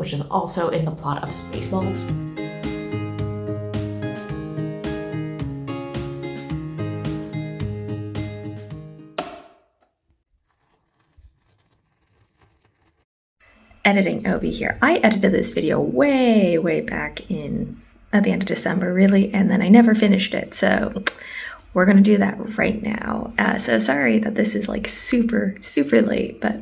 which is also in the plot of Spaceballs. Editing Obi here. I edited this video way back at the end of December, really, and then I never finished it, so we're gonna do that right now. So sorry that this is like super late, but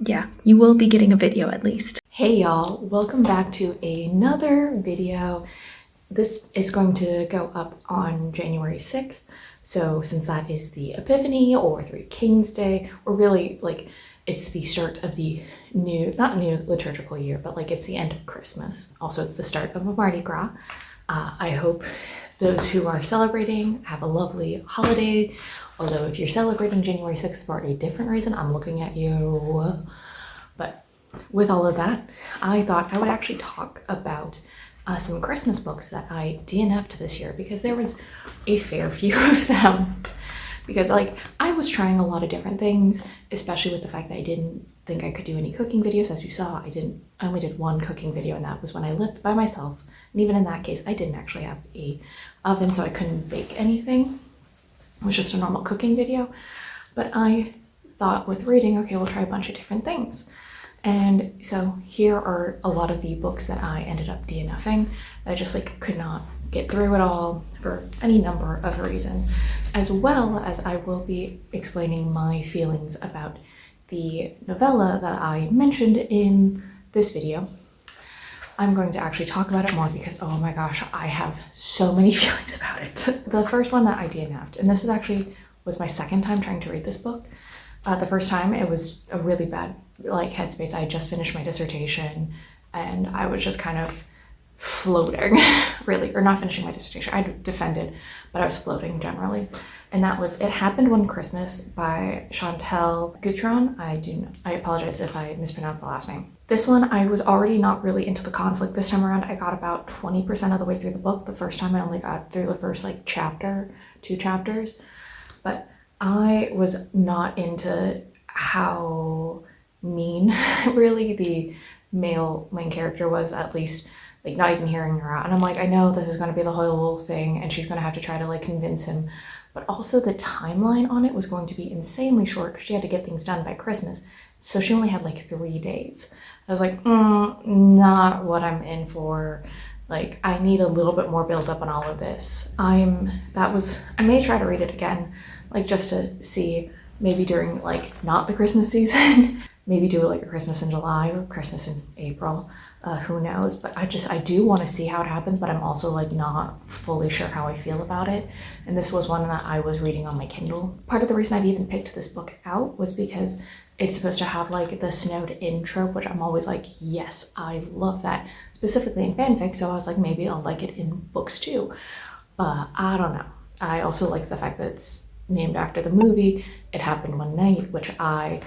yeah, you will be getting a video at least. Hey y'all, welcome back to another video. This is going to go up on January 6th, so since that is the Epiphany or Three Kings Day, or really like it's the start of the not new liturgical year, but like it's the end of Christmas. Also, it's the start of a Mardi Gras. I hope those who are celebrating have a lovely holiday. Although if you're celebrating January 6th for a different reason, I'm looking at you. But with all of that, I thought I would actually talk about some Christmas books that I DNF'd this year, because there was a fair few of them. Because like I was trying a lot of different things, especially with the fact that I didn't think I could do any cooking videos. As you saw, I only did one cooking video, and that was when I lived by myself. And even in that case, I didn't actually have a oven, so I couldn't bake anything. It was just a normal cooking video. But I thought with reading, okay, we'll try a bunch of different things. And so here are a lot of the books that I ended up DNFing. I just like could not get through it all for any number of reasons, as well as I will be explaining my feelings about the novella that I mentioned in this video. I'm going to actually talk about it more because, oh my gosh, I have so many feelings about it. The first one that I DNF'd, and this is actually was my second time trying to read this book. The first time it was a really bad like headspace. I had just finished my dissertation and I was just kind of floating really, or not finishing my dissertation. I defended, but I was floating generally. And that was It Happened One Christmas by Chantal Guitron. I apologize if I mispronounced the last name. This one, I was already not really into the conflict this time around. I got about 20% of the way through the book. The first time I only got through the first like two chapters, but I was not into how mean really the male main character was, at least like not even hearing her out. And I'm like, I know this is going to be the whole thing and she's going to have to try to like convince him, but also the timeline on it was going to be insanely short because she had to get things done by Christmas. So she only had like 3 days. I was like, not what I'm in for. Like, I need a little bit more build up on all of this. I may try to read it again, like just to see, maybe during like not the Christmas season, maybe do like a Christmas in July or Christmas in April. Who knows? But I do want to see how it happens, but I'm also like not fully sure how I feel about it. And this was one that I was reading on my Kindle. Part of the reason I'd even picked this book out was because it's supposed to have like the snowed in trope, which I'm always like, yes, I love that, specifically in fanfic. So I was like, maybe I'll like it in books too, but I don't know. I also like the fact that it's named after the movie It Happened One Night, which I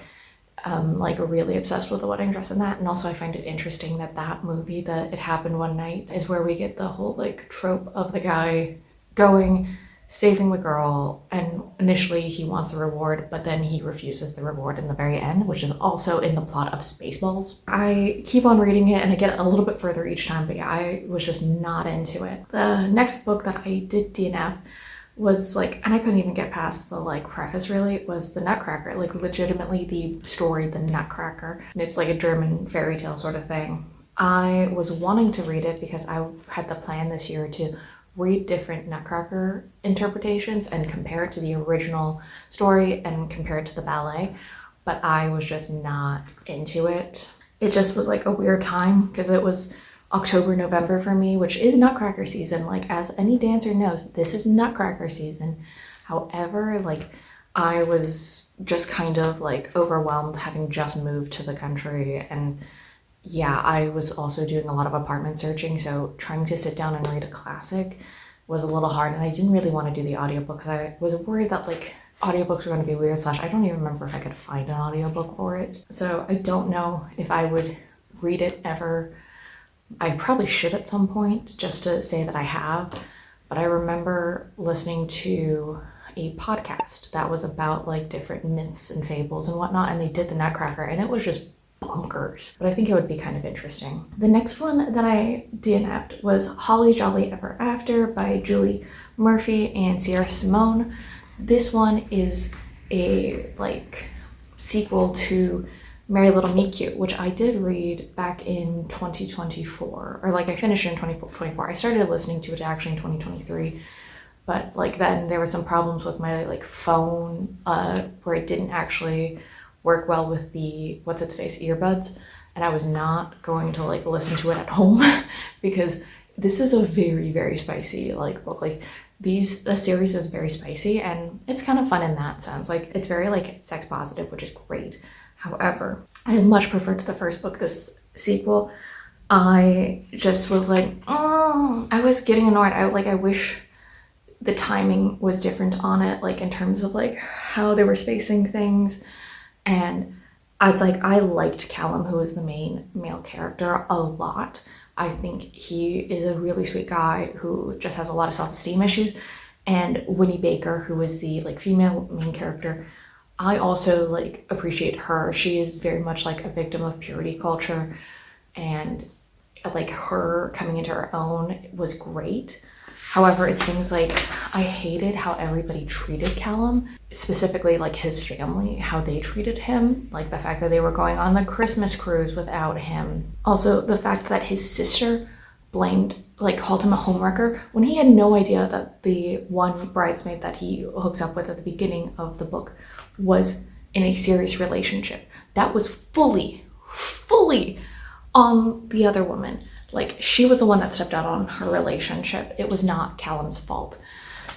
like really obsessed with the wedding dress in that. And also I find it interesting that that movie, that It Happened One Night, is where we get the whole like trope of the guy going, saving the girl, and initially he wants the reward, but then he refuses the reward in the very end, which is also in the plot of Spaceballs. I keep on reading it and I get a little bit further each time, but yeah, I was just not into it. The next book that I did DNF was like, and I couldn't even get past the like preface really, was The Nutcracker, like legitimately the story The Nutcracker. And it's like a German fairy tale sort of thing. I was wanting to read it because I had the plan this year to read different Nutcracker interpretations and compare it to the original story and compare it to the ballet, but I was just not into it. It just was like a weird time because it was October, November for me, which is Nutcracker season. Like, as any dancer knows, this is Nutcracker season. However, like, I was just kind of like overwhelmed having just moved to the country, and yeah, I was also doing a lot of apartment searching, so trying to sit down and read a classic was a little hard, and I didn't really want to do the audiobook because I was worried that like audiobooks were going to be weird, I don't even remember if I could find an audiobook for it. So I don't know if I would read it ever. I probably should at some point just to say that I have, but I remember listening to a podcast that was about like different myths and fables and whatnot, and they did the Nutcracker, and it was just bonkers, but I think it would be kind of interesting. The next one that I DNF'd was Holly Jolly Ever After by Julie Murphy and Sierra Simone. This one is a like sequel to Merry Little Meet Cute, which I did read back in 2024, or like I finished in 2024. I started listening to it actually in 2023, but like then there were some problems with my like phone where it didn't actually work well with the what's-its-face earbuds, and I was not going to like listen to it at home because this is a very, very spicy like book. Like the series is very spicy, and it's kind of fun in that sense. Like it's very like sex positive, which is great. However, I much preferred to the first book, this sequel. I just was like, oh, I was getting annoyed. I wish the timing was different on it, like in terms of like how they were spacing things. And it's like, I liked Callum, who is the main male character, a lot. I think he is a really sweet guy who just has a lot of self-esteem issues. And Winnie Baker, who is the like female main character, I also like appreciate her. She is very much like a victim of purity culture, and like her coming into her own was great. However, it's things like I hated how everybody treated Callum, specifically like his family, how they treated him, like the fact that they were going on the Christmas cruise without him. Also, the fact that his sister called him a homewrecker when he had no idea that the one bridesmaid that he hooks up with at the beginning of the book was in a serious relationship. That was fully on the other woman. Like, she was the one that stepped out on her relationship. It was not Callum's fault.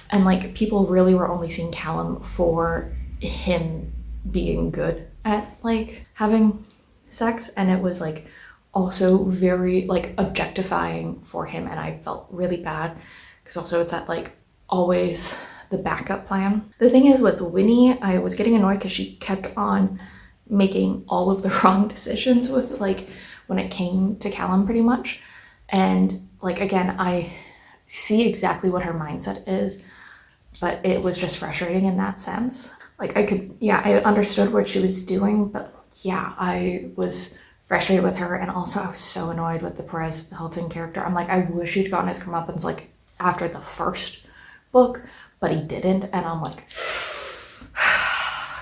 And like, people really were only seeing Callum for him being good at like having sex, and it was like also very like objectifying for him, and I felt really bad because also it's that like always the backup plan. The thing is with Winnie, I was getting annoyed because she kept on making all of the wrong decisions with like when it came to Callum pretty much. And like, again, I see exactly what her mindset is, but it was just frustrating in that sense. Like I understood what she was doing, but yeah, I was frustrated with her. And also I was so annoyed with the Perez Hilton character. I'm like, I wish he'd gotten his comeuppance like after the first book, but he didn't. And I'm like,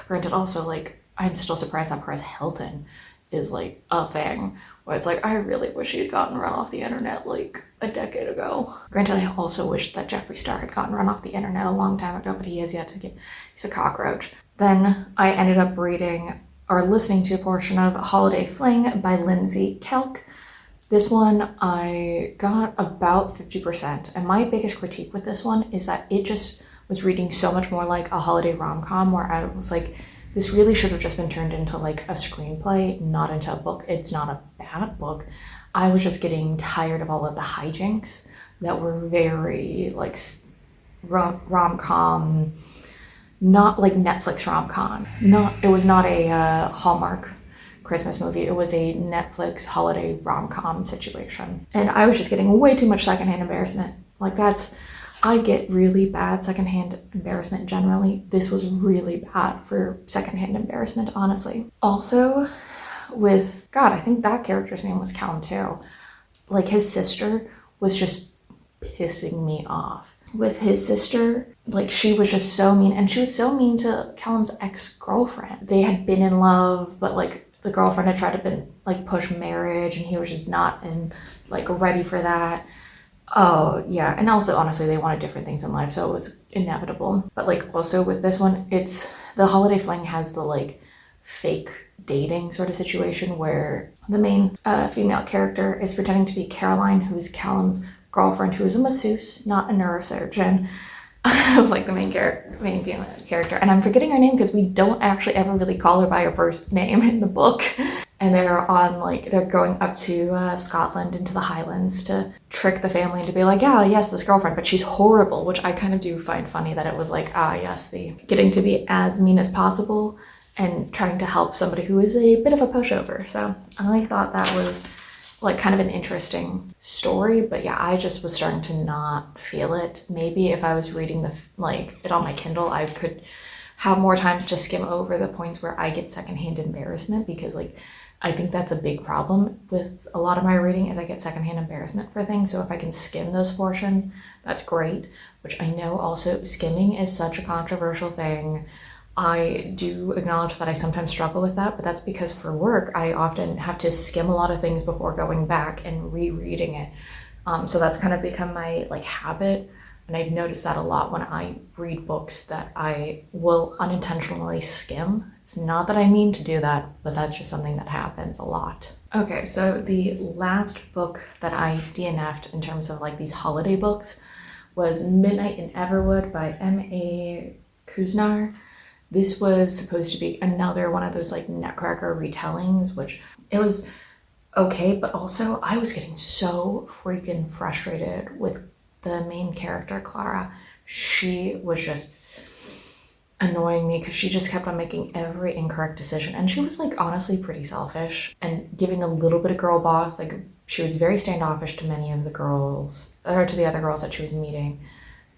granted, also like, I'm still surprised that Perez Hilton is like a thing, where it's like, I really wish he'd gotten run off the internet like a decade ago. Granted, I also wish that Jeffree Star had gotten run off the internet a long time ago, but he has yet to get, he's a cockroach. Then I ended up reading or listening to a portion of Holiday Fling by Lindsay Kelk. This one I got about 50%, and my biggest critique with this one is that it just was reading so much more like a holiday rom-com, where I was like, this really should have just been turned into like a screenplay, not into a book. It's not a bad book. I was just getting tired of all of the hijinks that were very like rom-com, not like Netflix rom-com. It was not a Hallmark Christmas movie. It was a Netflix holiday rom-com situation. And I was just getting way too much secondhand embarrassment. Like I get really bad secondhand embarrassment generally. This was really bad for secondhand embarrassment, honestly. Also, with, God, I think that character's name was Callum too. Like, his sister was just pissing me off. With his sister, like, she was just so mean, and she was so mean to Callum's ex-girlfriend. They had been in love, but like, the girlfriend had tried to push marriage, and he was just not ready for that. Oh yeah, and also honestly they wanted different things in life, so it was inevitable. But like, also with this one, it's the Holiday Fling has the like fake dating sort of situation where the main female character is pretending to be Caroline, who's Callum's girlfriend, who is a masseuse, not a neurosurgeon. Like the main female character, and I'm forgetting her name because we don't actually ever really call her by her first name in the book. And they're going up to Scotland into the Highlands to trick the family and to be like, yeah, yes, this girlfriend, but she's horrible, which I kind of do find funny that it was like, yes, the getting to be as mean as possible and trying to help somebody who is a bit of a pushover. So I thought that was like kind of an interesting story, but yeah, I just was starting to not feel it. Maybe if I was reading it on my Kindle, I could have more times to skim over the points where I get secondhand embarrassment, because like, I think that's a big problem with a lot of my reading is I get secondhand embarrassment for things. So if I can skim those portions, that's great, which I know also skimming is such a controversial thing. I do acknowledge that I sometimes struggle with that, but that's because for work, I often have to skim a lot of things before going back and rereading it. So that's kind of become my like habit. And I've noticed that a lot when I read books that I will unintentionally skim. It's not that I mean to do that, but that's just something that happens a lot. Okay, so the last book that I DNF'd in terms of like these holiday books was Midnight in Everwood by M.A. Kuznar. This was supposed to be another one of those like Nutcracker retellings, which it was okay, but also I was getting so freaking frustrated with the main character, Clara. She was just annoying me because she just kept on making every incorrect decision. And she was like honestly pretty selfish and giving a little bit of girl boss. Like she was very standoffish to many of the girls, or to the other girls that she was meeting.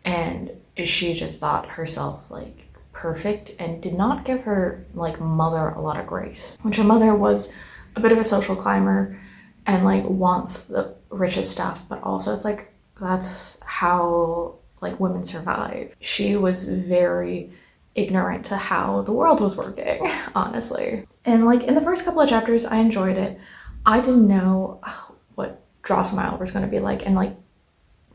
And she just thought herself like perfect and did not give her like mother a lot of grace. Which her mother was a bit of a social climber and like wants the richest stuff, but also it's like that's how like women survive. She was very ignorant to how the world was working, honestly. And like in the first couple of chapters, I enjoyed it. I didn't know what Drosselmeyer was going to be like, and like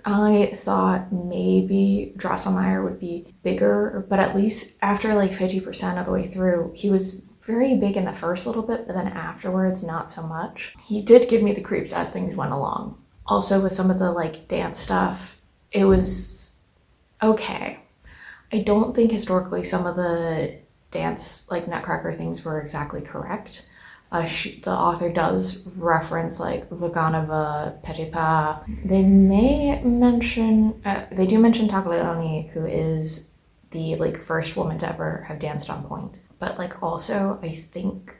I thought maybe Drosselmeyer would be bigger, but at least after like 50% of the way through, he was very big in the first little bit, but then afterwards, not so much. He did give me the creeps as things went along. Also with some of the like dance stuff, it was okay. I don't think historically some of the dance like Nutcracker things were exactly correct. The author does reference like Vaganova, Petipa. They do mention Taglioni, who is the like first woman to ever have danced on point. But like also I think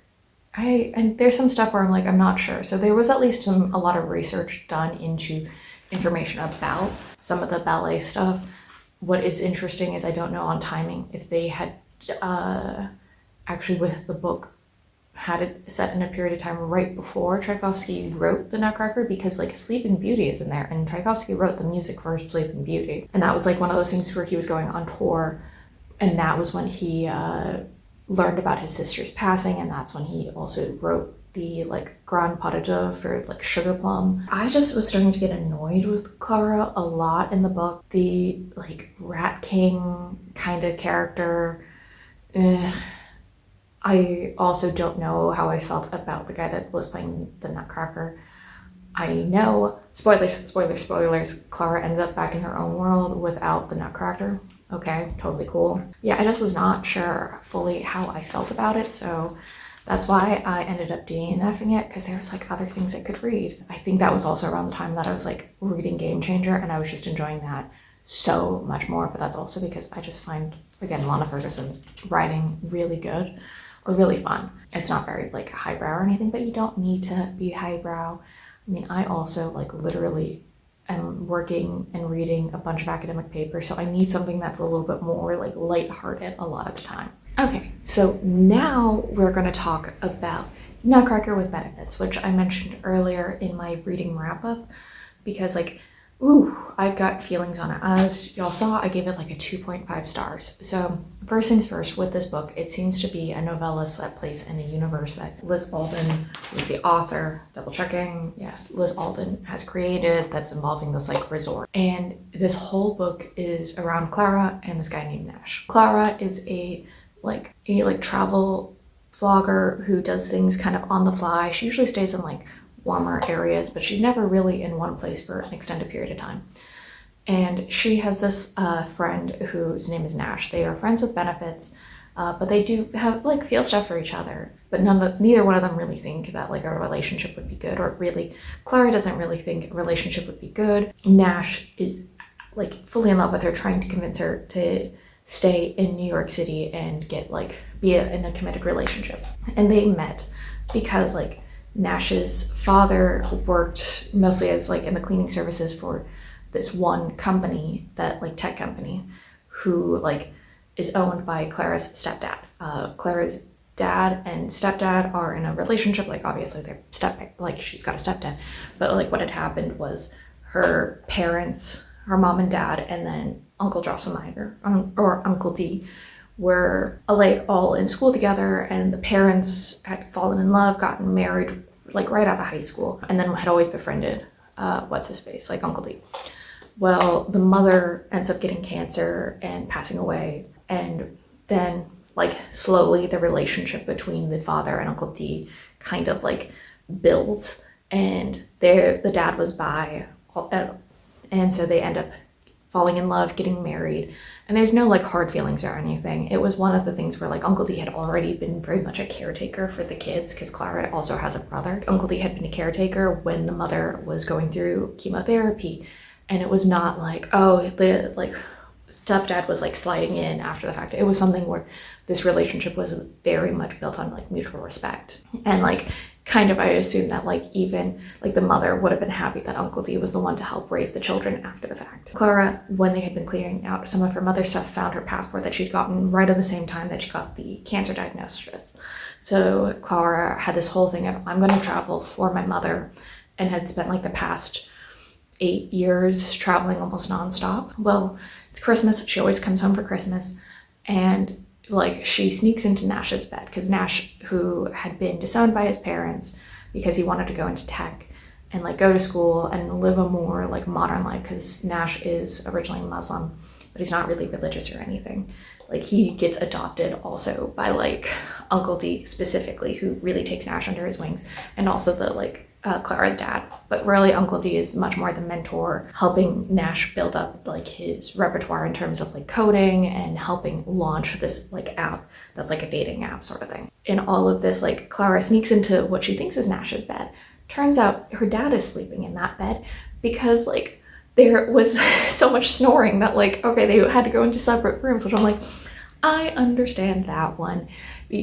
and there's some stuff where I'm like, I'm not sure. So there was at least a lot of research done into information about some of the ballet stuff. What is interesting is I don't know on timing if they had actually with the book had it set in a period of time right before Tchaikovsky wrote the Nutcracker, because like Sleeping Beauty is in there and Tchaikovsky wrote the music for Sleeping Beauty. And that was like one of those things where he was going on tour, and that was when he learned about his sister's passing, and that's when he also wrote the like Grand Pas de Deux for like Sugar Plum. I just was starting to get annoyed with Clara a lot in the book. The like Rat King kind of character. I also don't know how I felt about the guy that was playing the Nutcracker. I know, spoilers, Clara ends up back in her own world without the Nutcracker. Okay, totally cool. Yeah, I just was not sure fully how I felt about it, so that's why I ended up DNFing it, because there was like other things I could read. I think that was also around the time that I was like reading Game Changer, and I was just enjoying that so much more. But that's also because I just find, again, Lana Ferguson's writing really good, or really fun. It's not very like highbrow or anything, but you don't need to be highbrow. I mean, I also like literally am working and reading a bunch of academic papers, so I need something that's a little bit more like lighthearted a lot of the time. Okay, so now we're going to talk about Nutcracker with Benefits, which I mentioned earlier in my reading wrap-up, because like, I've got feelings on it. As y'all saw, I gave it like a 2.5 stars. So first things first, with this book, it seems to be a novella set place in a universe that Liz Alden was the author, double checking, yes, Liz Alden has created, that's involving this like resort. And this whole book is around Clara and this guy named Nash. Clara is a travel vlogger who does things kind of on the fly. She usually stays in like warmer areas, but she's never really in one place for an extended period of time. And she has this friend whose name is Nash. They are friends with benefits, but they do have like feel stuff for each other, but neither one of them really think that like a relationship would be good, or really Clara doesn't really think a relationship would be good. Nash is like fully in love with her, trying to convince her to stay in New York City and get like in a committed relationship. And they met because like Nash's father worked mostly as like in the cleaning services for this one company, that like tech company, who like is owned by Clara's stepdad. Clara's dad and stepdad are in a relationship. Like obviously they're she's got a stepdad, but like what had happened was her parents, her mom and dad, and then Uncle Drosselmeyer or Uncle D were like all in school together, and the parents had fallen in love, gotten married like right out of high school, and then had always befriended what's his face, like Uncle D. Well, the mother ends up getting cancer and passing away, and then like slowly the relationship between the father and Uncle D kind of like builds, and the dad was by, and so they end up falling in love, getting married, and there's no like hard feelings or anything. It was one of the things where like Uncle D had already been very much a caretaker for the kids, because Clara also has a brother. Uncle D had been a caretaker when the mother was going through chemotherapy, and it was not like, oh, the like stepdad was like sliding in after the fact. It was something where this relationship was very much built on like mutual respect, and like kind of I assume that like even like the mother would have been happy that Uncle D was the one to help raise the children after the fact. Clara, when they had been clearing out some of her mother's stuff, found her passport that she'd gotten right at the same time that she got the cancer diagnosis. So Clara had this whole thing of, I'm going to travel for my mother, and had spent like the past 8 years traveling almost nonstop. Well, it's Christmas. She always comes home for Christmas, and like she sneaks into Nash's bed, because Nash, who had been disowned by his parents because he wanted to go into tech and like go to school and live a more like modern life, because Nash is originally Muslim, but he's not really religious or anything. Like he gets adopted also by like Uncle D specifically, who really takes Nash under his wings, and also the like Clara's dad. But really Uncle D is much more the mentor, helping Nash build up like his repertoire in terms of like coding, and helping launch this like app that's like a dating app sort of thing. In all of this, like Clara sneaks into what she thinks is Nash's bed. Turns out her dad is sleeping in that bed, because like there was so much snoring that like, okay, they had to go into separate rooms, which I'm like, I understand that one.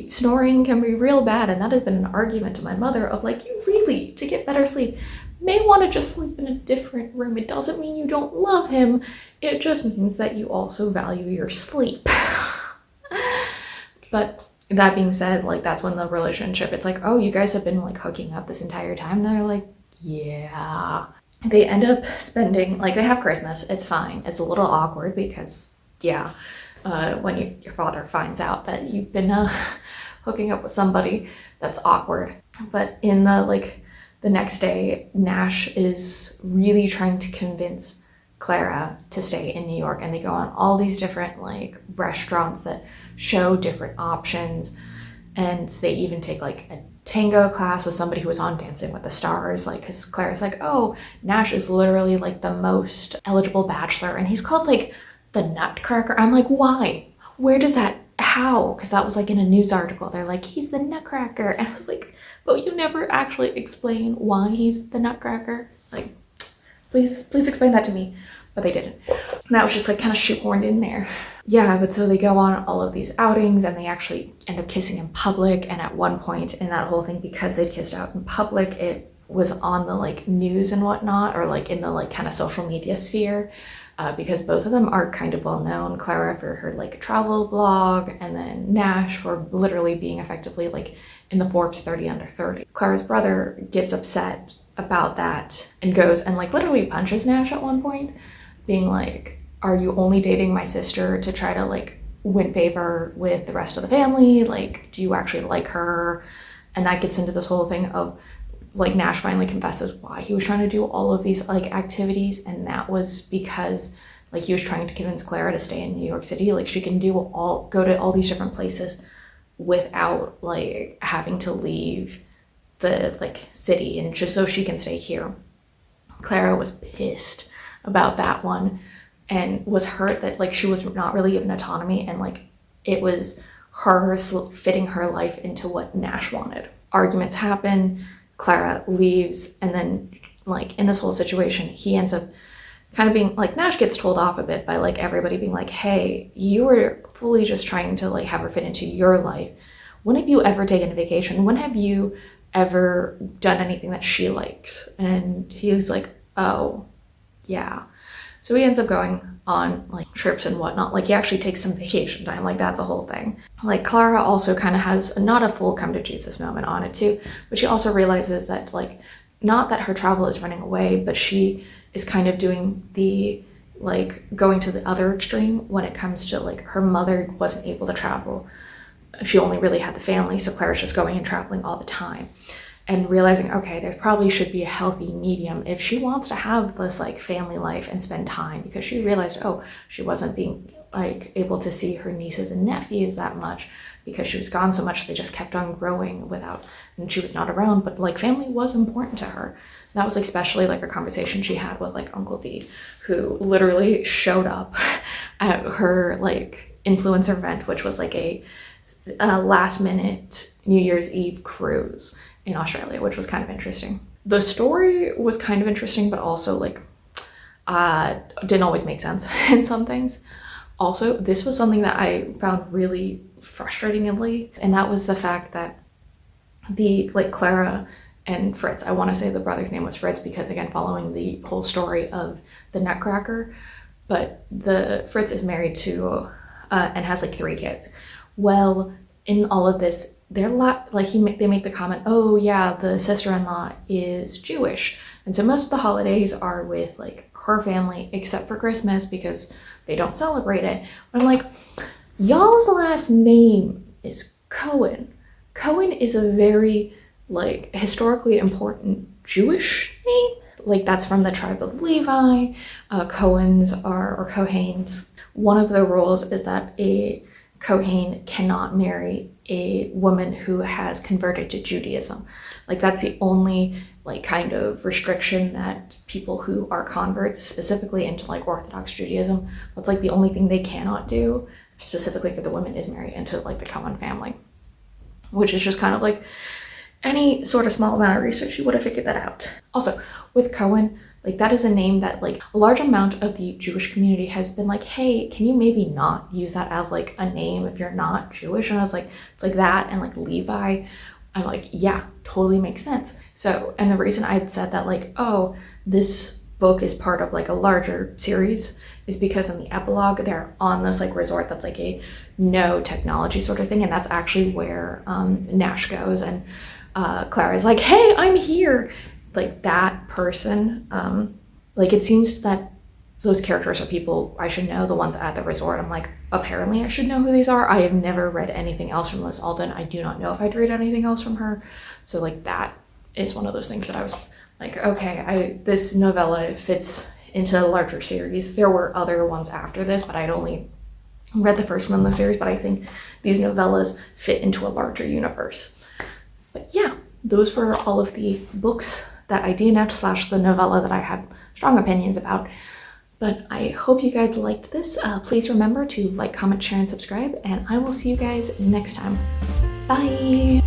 Snoring can be real bad, and that has been an argument to my mother of like, you really, to get better sleep, may want to just sleep in a different room. It doesn't mean you don't love him. It just means that you also value your sleep. But that being said, like that's when the relationship, it's like, oh, you guys have been like hooking up this entire time. And they're like, yeah. They end up spending, like they have Christmas. It's fine. It's a little awkward because, yeah, when your father finds out that you've been hooking up with somebody, that's awkward. But in the next day, Nash is really trying to convince Clara to stay in New York, and they go on all these different like restaurants that show different options, and they even take like a tango class with somebody who was on Dancing with the Stars, like because Clara's like, oh, Nash is literally like the most eligible bachelor, and he's called like the Nutcracker. I'm like, why? Where does that, how? Because that was like in a news article. They're like, he's the Nutcracker. And I was like, but you never actually explain why he's the Nutcracker. Like, please explain that to me. But they didn't. And that was just like kind of shoehorned in there. Yeah, but so they go on all of these outings, and they actually end up kissing in public. And at one point in that whole thing, because they'd kissed out in public, it was on the like news and whatnot, or like in the like kind of social media sphere. Because both of them are kind of well known. Clara for her like travel blog, and then Nash for literally being effectively like in the Forbes 30 under 30. Clara's brother gets upset about that and goes and like literally punches Nash at one point, being like, are you only dating my sister to try to like win favor with the rest of the family? Like, do you actually like her? And that gets into this whole thing of like Nash finally confesses why he was trying to do all of these like activities, and that was because like he was trying to convince Clara to stay in New York City. Like she can go to all these different places without like having to leave the like city, and just so she can stay here. Clara was pissed about that one, and was hurt that like she was not really given autonomy, and like it was her fitting her life into what Nash wanted. Arguments happen. Clara leaves, and then like in this whole situation, he ends up kind of being like, Nash gets told off a bit by like everybody being like, hey, you were fully just trying to like have her fit into your life. When have you ever taken a vacation? When have you ever done anything that she likes? And he was like, oh yeah. So he ends up going on like trips and whatnot. Like he actually takes some vacation time. Like that's a whole thing. Like Clara also kind of has not a full come to Jesus moment on it too, but she also realizes that like, not that her travel is running away, but she is kind of doing the like going to the other extreme when it comes to like her mother wasn't able to travel. She only really had the family, so Clara's just going and traveling all the time. And realizing, okay, there probably should be a healthy medium if she wants to have this like family life and spend time, because she realized, oh, she wasn't being like able to see her nieces and nephews that much because she was gone so much. They just kept on growing without, and she was not around, but like family was important to her. That was like, especially like a conversation she had with like Uncle D, who literally showed up at her like influencer event, which was like a last minute New Year's Eve cruise in Australia, which was kind of interesting. The story was kind of interesting, but also like didn't always make sense in some things. Also, this was something that I found really frustratingly, and that was the fact that the like Clara and Fritz, I want to say the brother's name was Fritz because again, following the whole story of the Nutcracker, but the Fritz is married to and has like 3 kids. Well, in all of this, they make the comment, oh yeah, the sister-in-law is Jewish, and so most of the holidays are with like her family except for Christmas because they don't celebrate it. But I'm like, y'all's last name is Cohen. Cohen is a very like historically important Jewish name. Like that's from the tribe of Levi. Cohens or Kohanes. One of the rules is that a Kohen cannot marry a woman who has converted to Judaism. Like that's the only like kind of restriction that people who are converts specifically into like Orthodox Judaism, that's like the only thing they cannot do specifically for the women is marry into like the Cohen family, which is just kind of like any sort of small amount of research, you would have figured that out. Also with Cohen, like that is a name that like a large amount of the Jewish community has been like, hey, can you maybe not use that as like a name if you're not Jewish? And I was like, it's like that and like Levi. I'm like, yeah, totally makes sense. So, and the reason I'd said that like, oh, this book is part of like a larger series is because in the epilogue, they're on this like resort that's like a no technology sort of thing. And that's actually where Nash goes, and Clara's like, hey, I'm here. Like that person, like it seems that those characters are people I should know, the ones at the resort. I'm like, apparently I should know who these are. I have never read anything else from Liz Alden. I do not know if I'd read anything else from her. So like that is one of those things that I was like, okay, this novella fits into a larger series. There were other ones after this, but I'd only read the first one in the series, but I think these novellas fit into a larger universe. But yeah, those were all of the books that I DNF'd / the novella that I had strong opinions about. But I hope you guys liked this. Please remember to like, comment, share, and subscribe, and I will see you guys next time. Bye!